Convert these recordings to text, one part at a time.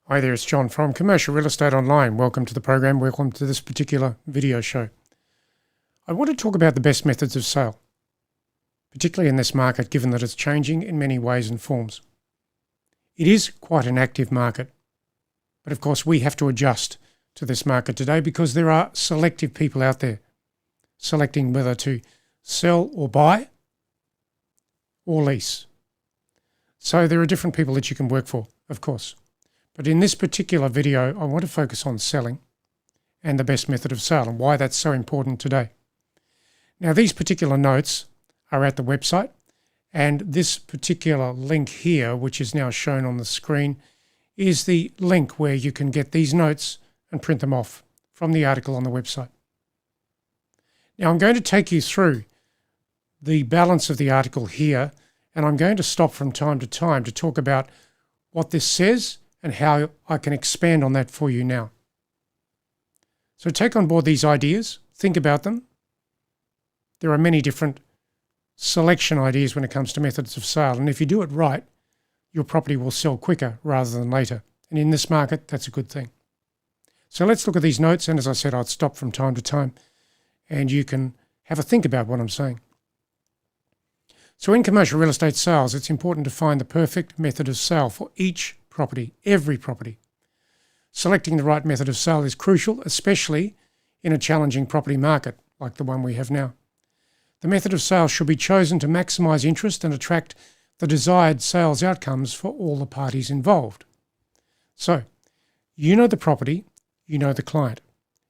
Hi there, it's John from Commercial Real Estate Online. Welcome to the program. Welcome to this particular video show. I want to talk about the best methods of sale, particularly in this market, given that it's changing in many ways and forms. It is quite an active market, but of course we have to adjust to this market today because there are selective people out there selecting whether to sell or buy or lease. So there are different people that you can work for, of course. But in this particular video, I want to focus on selling and the best method of sale and why that's so important today. Now, these particular notes are at the website, and this particular link here, which is now shown on the screen, is the link where you can get these notes and print them off from the article on the website. Now, I'm going to take you through the balance of the article here, and I'm going to stop from time to time to talk about what this says and how I can expand on that for you now. So take on board these ideas, think about them. There are many different selection ideas when it comes to methods of sale, and if you do it right, your property will sell quicker rather than later. And in this market, that's a good thing. So let's look at these notes, and as I said, I'll stop from time to time, and you can have a think about what I'm saying. So in commercial real estate sales, it's important to find the perfect method of sale for each property, every property. Selecting the right method of sale is crucial, especially in a challenging property market like the one we have now. The method of sale should be chosen to maximise interest and attract the desired sales outcomes for all the parties involved. So, you know the property, you know the client,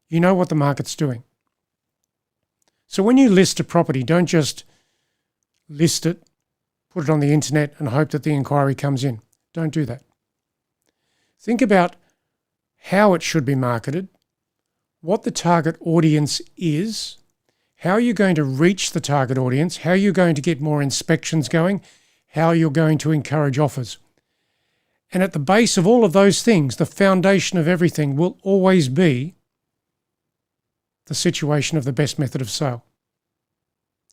you know what the market's doing. So when you list a property, don't just list it, put it on the internet and hope that the inquiry comes in. Don't do that. Think about how it should be marketed, what the target audience is, how you're going to reach the target audience, how you're going to get more inspections going, how you're going to encourage offers. And at the base of all of those things, the foundation of everything will always be the situation of the best method of sale.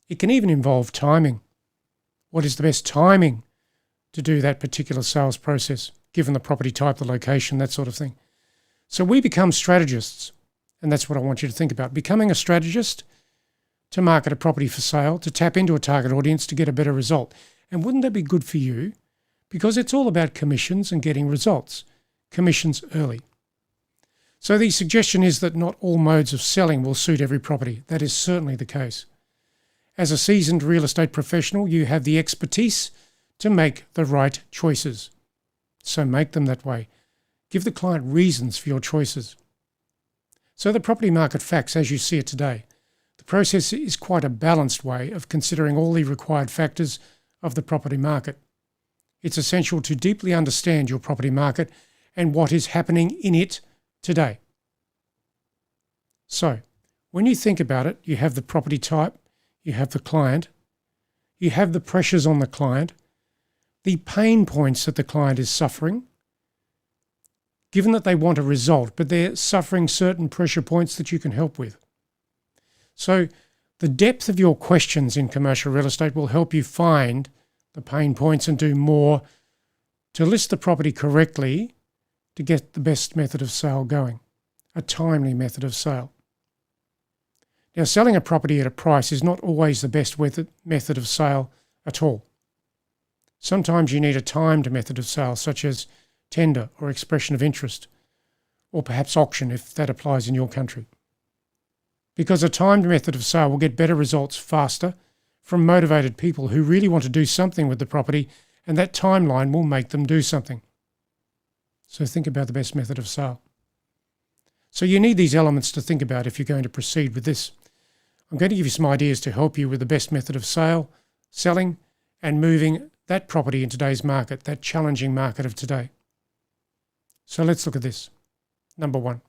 It can even involve timing. What is the best timing to do that particular sales process, given the property type, the location, that sort of thing? So we become strategists, and that's what I want you to think about. Becoming a strategist to market a property for sale, to tap into a target audience to get a better result. And wouldn't that be good for you? Because it's all about commissions and getting results. Commissions early. So the suggestion is that not all modes of selling will suit every property. That is certainly the case. As a seasoned real estate professional, you have the expertise to make the right choices. So make them that way. Give the client reasons for your choices. So the property market facts as you see it today. The process is quite a balanced way of considering all the required factors of the property market. It's essential to deeply understand your property market and what is happening in it today. So, when you think about it, you have the property type, you have the client, you have the pressures on the client, the pain points that the client is suffering, given that they want a result, but they're suffering certain pressure points that you can help with. So the depth of your questions in commercial real estate will help you find the pain points and do more to list the property correctly to get the best method of sale going, a timely method of sale. Now, selling a property at a price is not always the best method of sale at all. Sometimes you need a timed method of sale, such as tender or expression of interest, or perhaps auction if that applies in your country. Because a timed method of sale will get better results faster from motivated people who really want to do something with the property, and that timeline will make them do something. So think about the best method of sale. So you need these elements to think about if you're going to proceed with this. I'm going to give you some ideas to help you with the best method of selling, and moving that property in today's market, that challenging market of today. So let's look at this. Number one.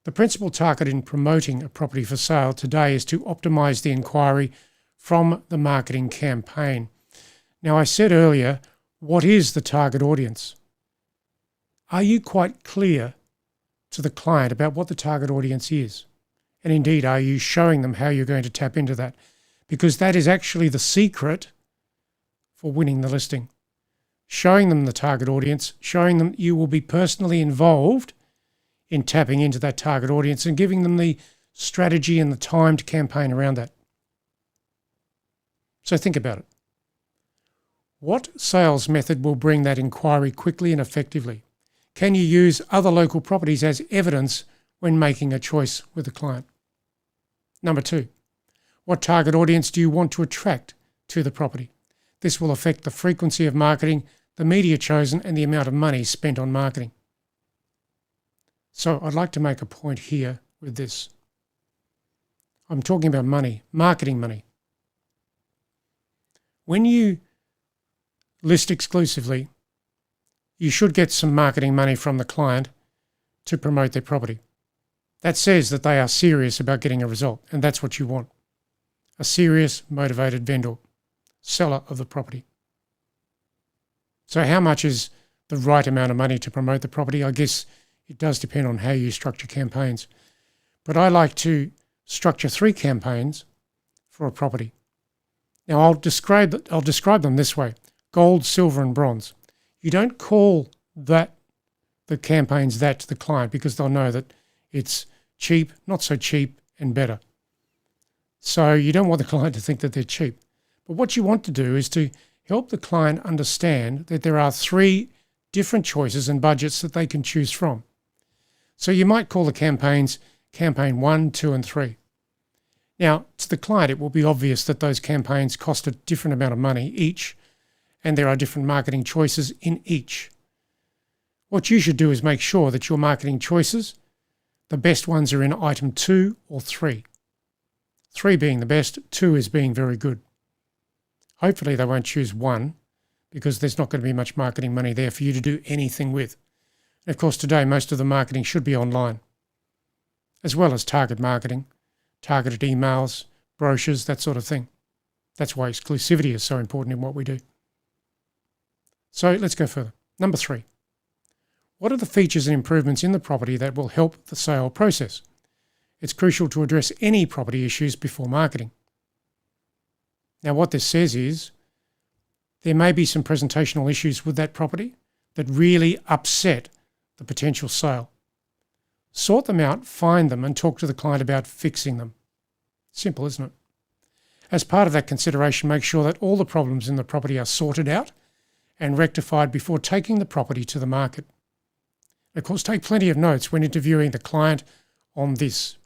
The principal target in promoting a property for sale today is to optimize the inquiry from the marketing campaign. Now, I said earlier, what is the target audience? Are you quite clear to the client about what the target audience is? And indeed, are you showing them how you're going to tap into that? Because that is actually the secret for winning the listing. showing them the target audience, showing them you will be personally involved in tapping into that target audience and giving them the strategy and the timed campaign around that. So think about it. What sales method will bring that inquiry quickly and effectively? Can you use other local properties as evidence when making a choice with a client? Number 2, what target audience do you want to attract to the property? This will affect the frequency of marketing, the media chosen, and the amount of money spent on marketing. So I'd like to make a point here with this. I'm talking about money, marketing money. When you list exclusively, you should get some marketing money from the client to promote their property. That says that they are serious about getting a result, and that's what you want. A serious, motivated vendor, seller of the property. So how much is the right amount of money to promote the property? I guess it does depend on how you structure campaigns. But I like to structure 3 campaigns for a property. Now I'll describe them this way: gold, silver, and bronze. You don't call the campaigns that to the client because they'll know that it's cheap, not so cheap, and better. So you don't want the client to think that they're cheap. But what you want to do is to help the client understand that there are 3 different choices and budgets that they can choose from. So you might call the campaigns campaign 1, 2, and 3. Now, to the client, it will be obvious that those campaigns cost a different amount of money each, and there are different marketing choices in each. What you should do is make sure that your marketing choices, the best ones, are in item 2 or 3. 3 being the best, 2 is being very good. Hopefully they won't choose 1 because there's not going to be much marketing money there for you to do anything with. And of course, today, most of the marketing should be online, as well as target marketing, targeted emails, brochures, that sort of thing. That's why exclusivity is so important in what we do. So let's go further. Number 3, what are the features and improvements in the property that will help the sale process? It's crucial to address any property issues before marketing. Now, what this says is there may be some presentational issues with that property that really upset the potential sale. Sort them out, find them, and talk to the client about fixing them. Simple, isn't it? As part of that consideration, make sure that all the problems in the property are sorted out and rectified before taking the property to the market. Of course, take plenty of notes when interviewing the client on this.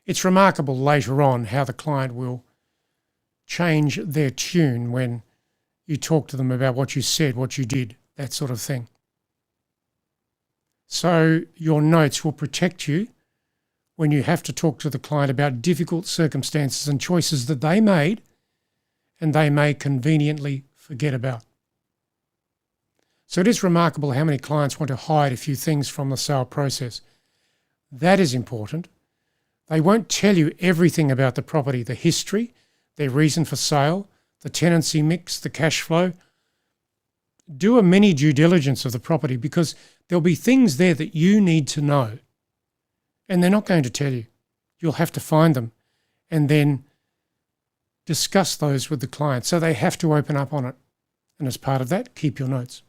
It's remarkable later on how the client will change their tune when you talk to them about what you said, what you did, that sort of thing. So your notes will protect you when you have to talk to the client about difficult circumstances and choices that they made and they may conveniently forget about. So it is remarkable how many clients want to hide a few things from the sale process. That is important. They won't tell you everything about the property, the history, their reason for sale, the tenancy mix, the cash flow. Do a mini due diligence of the property because there'll be things there that you need to know. And they're not going to tell you. You'll have to find them and then discuss those with the client. So they have to open up on it. And as part of that, keep your notes.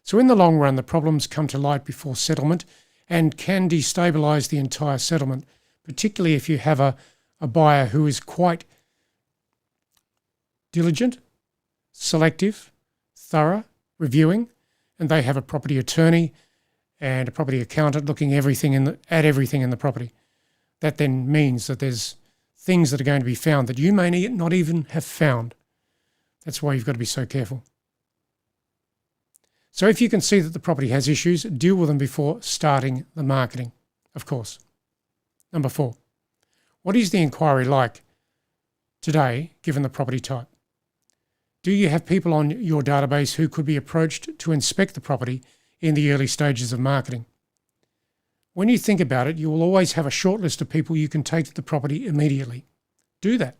So in the long run, the problems come to light before settlement and can destabilise the entire settlement, particularly if you have a buyer who is quite diligent, selective, thorough, reviewing, and they have a property attorney and a property accountant looking at everything in the property. That then means that there's things that are going to be found that you may not even have found. That's why you've got to be so careful. So if you can see that the property has issues, deal with them before starting the marketing, of course. Number 4, what is the inquiry like today, given the property type? Do you have people on your database who could be approached to inspect the property in the early stages of marketing? When you think about it, you will always have a short list of people you can take to the property immediately. Do that.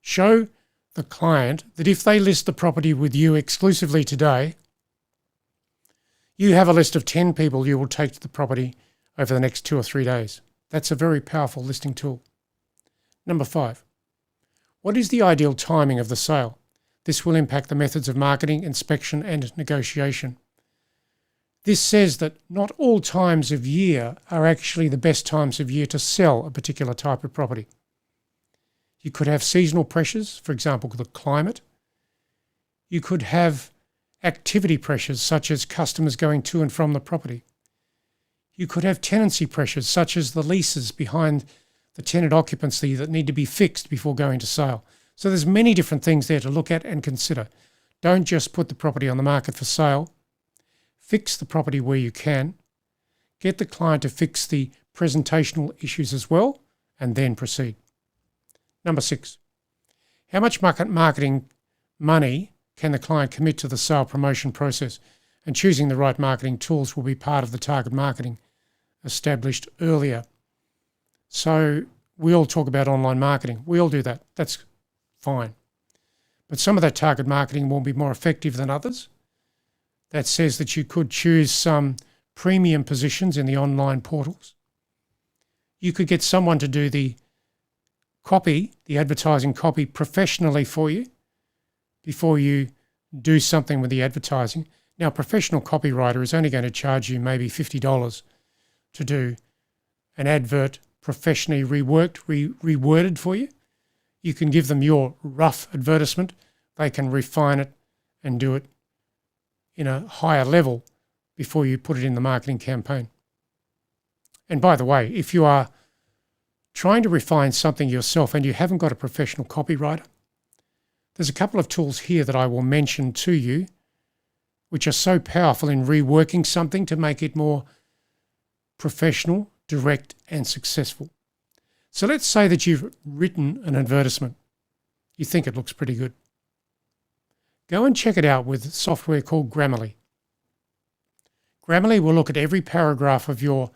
Show the client that if they list the property with you exclusively today, you have a list of 10 people you will take to the property over the next 2 or 3 days. That's a very powerful listing tool. Number 5, what is the ideal timing of the sale? This will impact the methods of marketing, inspection, and negotiation. This says that not all times of year are actually the best times of year to sell a particular type of property. You could have seasonal pressures, for example, the climate. You could have activity pressures, such as customers going to and from the property. You could have tenancy pressures, such as the leases behind the tenant occupancy that need to be fixed before going to sale. So there's many different things there to look at and consider. Don't just put the property on the market for sale. Fix the property where you can. Get the client to fix the presentational issues as well, and then proceed. Number 6, how much marketing money can the client commit to the sale promotion process? And choosing the right marketing tools will be part of the target marketing established earlier. So we all talk about online marketing. We all do that. That's fine. But some of that target marketing will be more effective than others. That says that you could choose some premium positions in the online portals. You could get someone to do the copy, the advertising copy, professionally for you before you do something with the advertising. Now, a professional copywriter is only going to charge you maybe $50 to do an advert professionally reworded for you. You can give them your rough advertisement. They can refine it and do it in a higher level before you put it in the marketing campaign. And by the way, if you are trying to refine something yourself and you haven't got a professional copywriter, there's a couple of tools here that I will mention to you which are so powerful in reworking something to make it more professional, direct, and successful. So let's say that you've written an advertisement. You think it looks pretty good. Go and check it out with software called Grammarly. Grammarly will look at every paragraph of your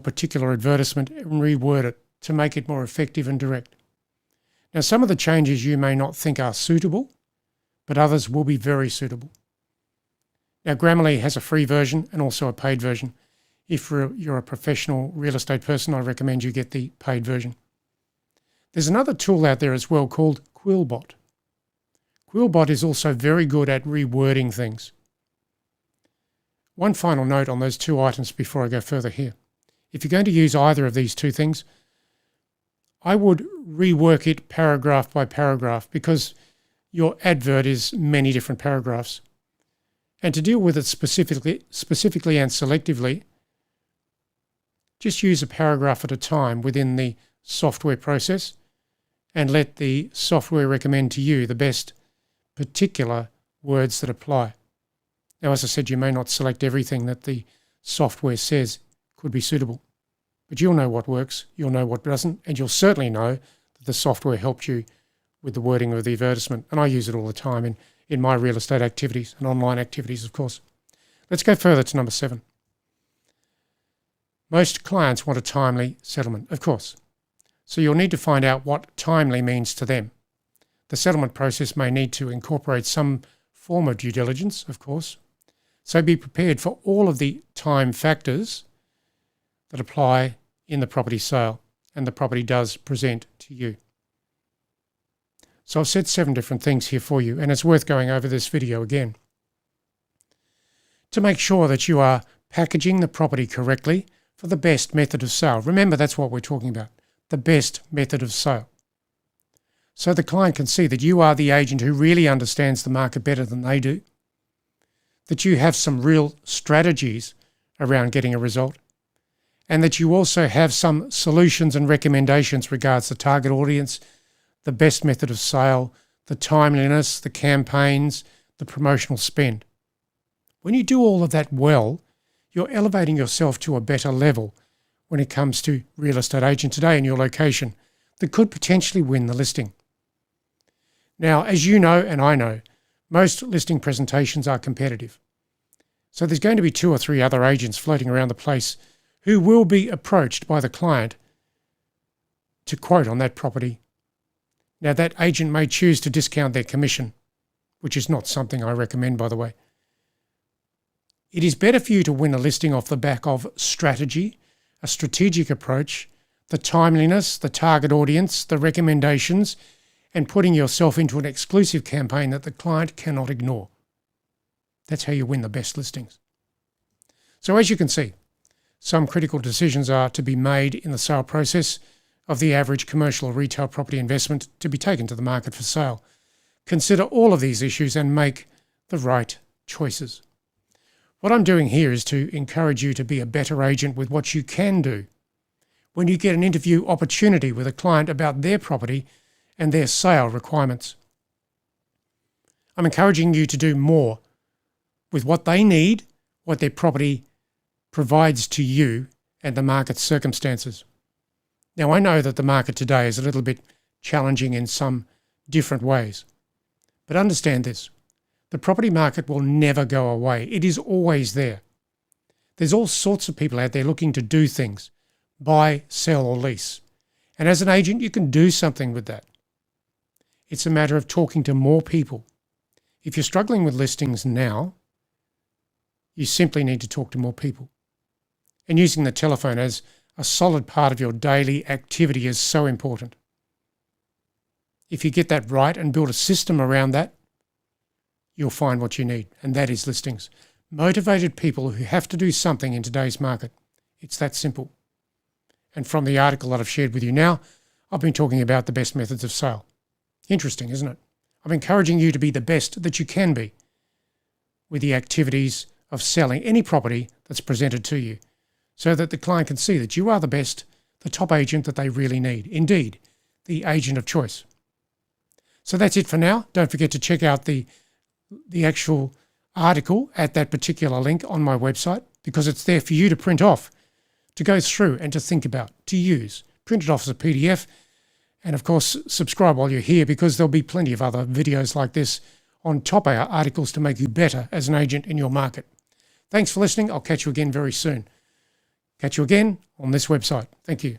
particular advertisement and reword it to make it more effective and direct. Now, some of the changes you may not think are suitable, but others will be very suitable. Now, Grammarly has a free version and also a paid version. If you're a professional real estate person, I recommend you get the paid version. There's another tool out there as well called Quillbot. Quillbot is also very good at rewording things. One final note on those two items before I go further here. If you're going to use either of these two things, I would rework it paragraph by paragraph because your advert is many different paragraphs. And to deal with it specifically and selectively, just use a paragraph at a time within the software process and let the software recommend to you the best particular words that apply. Now, as I said, you may not select everything that the software says could be suitable, but you'll know what works, you'll know what doesn't, and you'll certainly know that the software helped you with the wording of the advertisement. And I use it all the time in my real estate activities and online activities, of course. Let's go further to number 7. Most clients want a timely settlement, of course. So you'll need to find out what timely means to them. The settlement process may need to incorporate some form of due diligence, of course. So be prepared for all of the time factors that apply in the property sale and the property does present to you. So I've said 7 different things here for you, and it's worth going over this video again. To make sure that you are packaging the property correctly for the best method of sale. Remember, that's what we're talking about, the best method of sale. So the client can see that you are the agent who really understands the market better than they do, that you have some real strategies around getting a result, and that you also have some solutions and recommendations regards the target audience, the best method of sale, the timeliness, the campaigns, the promotional spend. When you do all of that well, you're elevating yourself to a better level when it comes to real estate agent today in your location that could potentially win the listing. Now, as you know, and I know, most listing presentations are competitive. So there's going to be 2 or 3 other agents floating around the place who will be approached by the client to quote on that property. Now, that agent may choose to discount their commission, which is not something I recommend, by the way. It is better for you to win a listing off the back of strategy, a strategic approach, the timeliness, the target audience, the recommendations, and putting yourself into an exclusive campaign that the client cannot ignore. That's how you win the best listings. So as you can see, some critical decisions are to be made in the sale process of the average commercial or retail property investment to be taken to the market for sale. Consider all of these issues and make the right choices. What I'm doing here is to encourage you to be a better agent with what you can do. When you get an interview opportunity with a client about their property and their sale requirements, I'm encouraging you to do more with what they need, what their property provides to you, and the market circumstances. Now, I know that the market today is a little bit challenging in some different ways, but understand this. The property market will never go away. It is always there. There's all sorts of people out there looking to do things, buy, sell, or lease. And as an agent, you can do something with that. It's a matter of talking to more people. If you're struggling with listings now, you simply need to talk to more people. And using the telephone as a solid part of your daily activity is so important. If you get that right and build a system around that, you'll find what you need, and that is listings. Motivated people who have to do something in today's market. It's that simple. And from the article that I've shared with you now, I've been talking about the best methods of sale. Interesting, isn't it? I'm encouraging you to be the best that you can be with the activities of selling any property that's presented to you, so that the client can see that you are the best, the top agent that they really need. Indeed, the agent of choice. So that's it for now. Don't forget to check out the actual article at that particular link on my website, because it's there for you to print off, to go through and to think about, to use. Print it off as a PDF. And of course, subscribe while you're here, because there'll be plenty of other videos like this on top of our articles to make you better as an agent in your market. Thanks for listening. I'll catch you again very soon. Catch you again on this website. Thank you.